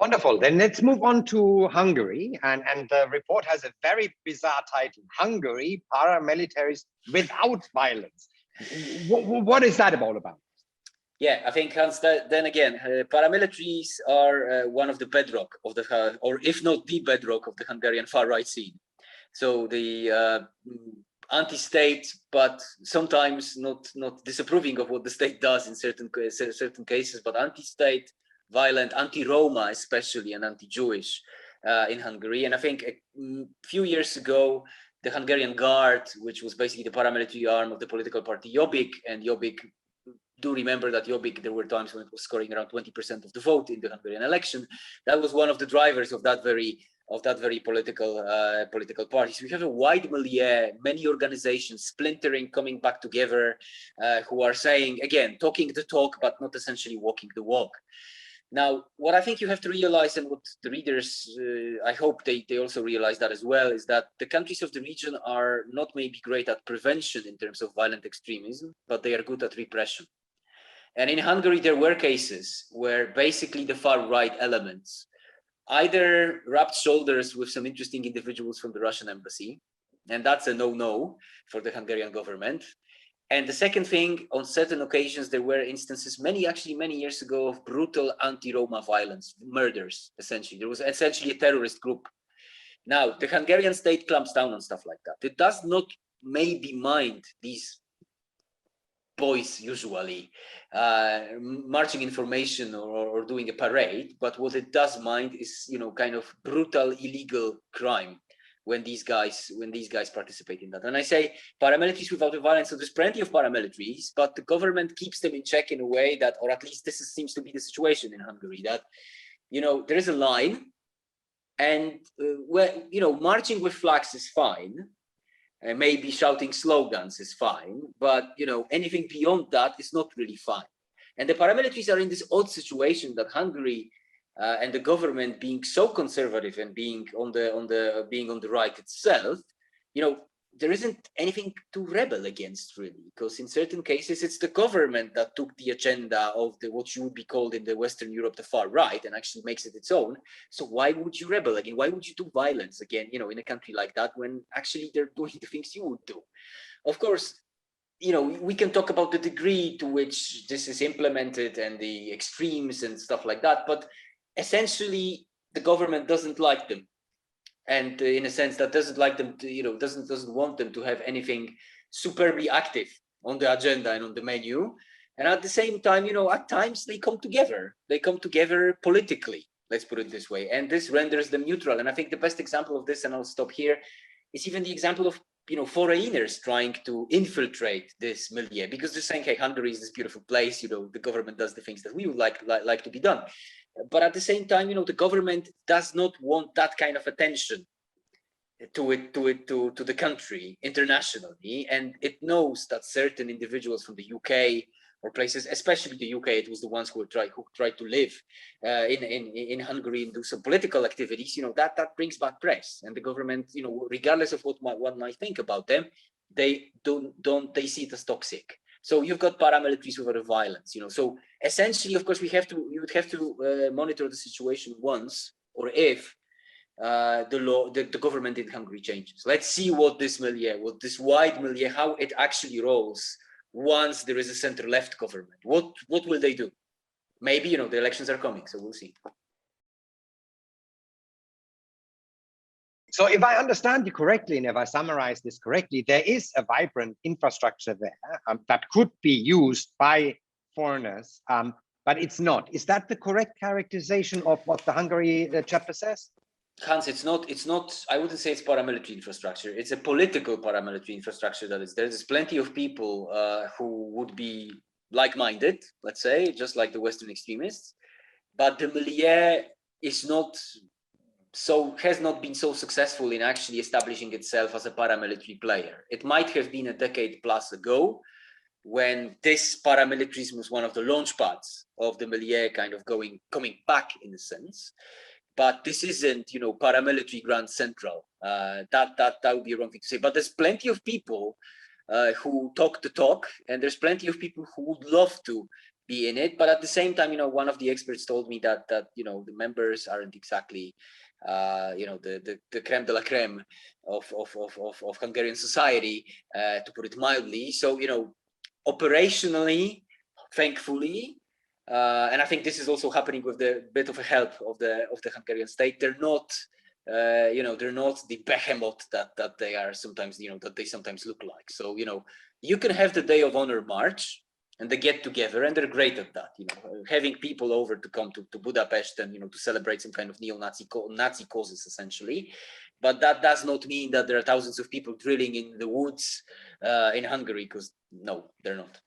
Wonderful. Then let's move on to Hungary. And the report has a very bizarre title: Hungary, Paramilitaries Without Violence. What is that all about? Yeah, I think, Hans, then again, paramilitaries are one of the bedrock of the, or if not the bedrock of the Hungarian far-right scene. So the anti-state, but sometimes not disapproving of what the state does in certain cases, but anti-state, violent, anti-Roma especially, and anti-Jewish in Hungary. And I think a few years ago, the Hungarian Guard, which was basically the paramilitary arm of the political party Jobbik, and Jobbik, do remember that Jobbik, there were times when it was scoring around 20% of the vote in the Hungarian election. That was one of the drivers of that very political parties. We have a wide milieu, many organizations splintering, coming back together, who are saying, again, talking the talk, but not essentially walking the walk. Now, what I think you have to realize, and what the readers, I hope they also realize that as well, is that the countries of the region are not maybe great at prevention in terms of violent extremism, but they are good at repression. And in Hungary, there were cases where basically the far-right elements either rubbed shoulders with some interesting individuals from the Russian embassy, and that's a no-no for the Hungarian government. And the second thing, on certain occasions, there were instances, many years ago, of brutal anti-Roma violence, murders, essentially. There was essentially a terrorist group. Now, the Hungarian state clamps down on stuff like that. It does not maybe mind these boys usually marching in formation or doing a parade, but what it does mind is, you know, kind of brutal illegal crime when these guys participate in that. And I say paramilitaries without violence, so there's plenty of paramilitaries, but the government keeps them in check in a way that, or at least seems to be the situation in Hungary, that, you know, there is a line, and where, you know, marching with flags is fine, and maybe shouting slogans is fine, but, you know, anything beyond that is not really fine. And the paramilitaries are in this odd situation that Hungary and the government, being so conservative and being on the right itself, you know, there isn't anything to rebel against really, because in certain cases it's the government that took the agenda of what you would be called in the Western Europe the far right and actually makes it its own. So why would you rebel again? Why would you do violence again, you know, in a country like that, when actually they're doing the things you would do? Of course, you know, we can talk about the degree to which this is implemented and the extremes and stuff like that, but essentially the government doesn't like them, and in a sense that doesn't like them to, you know, doesn't want them to have anything superbly active on the agenda and on the menu. And at the same time, you know, at times they come together politically, let's put it this way, and this renders them neutral. And I think the best example of this, and I'll stop here, is even the example of, you know, foreigners trying to infiltrate this milieu, because they're saying, hey, Hungary is this beautiful place, you know, the government does the things that we would like to be done. But at the same time, you know, the government does not want that kind of attention to the country internationally, and it knows that certain individuals from the UK or places, especially the UK, it was the ones who tried to live in Hungary and do some political activities. You know, that brings bad press, and the government, you know, regardless of what one might think about them, they see it as toxic. So you've got paramilitaries with other violence, you know. So essentially, of course, you would have to monitor the situation once, or if the government in Hungary changes. Let's see what this wide milieu, how it actually rolls once there is a center-left government. What will they do? Maybe, you know, the elections are coming, so we'll see. So if I understand you correctly, and if I summarize this correctly, there is a vibrant infrastructure there that could be used by foreigners, but it's not. Is that the correct characterization of what the Hungary chapter says? Hans, it's not, I wouldn't say it's paramilitary infrastructure. It's a political paramilitary infrastructure that is there. There's plenty of people who would be like-minded, let's say, just like the Western extremists, but the milieu is not has not been so successful in actually establishing itself as a paramilitary player. It might have been a decade plus ago, when this paramilitarism was one of the launch pads of the milieu kind of coming back in a sense. But this isn't, you know, paramilitary Grand Central. That would be a wrong thing to say. But there's plenty of people who talk the talk, and there's plenty of people who would love to be in it. But at the same time, one of the experts told me that the members aren't exactly the creme de la creme of Hungarian society, to put it mildly. So operationally, thankfully, and I think this is also happening with the bit of a help of the Hungarian state. They're not they're not the behemoth that they are sometimes, that they sometimes look like. So you can have the Day of Honor march and they get together, and they're great at that. Having people over to come to Budapest and to celebrate some kind of neo-Nazi Nazi causes, essentially. But that does not mean that there are thousands of people drilling in the woods in Hungary, because no, they're not.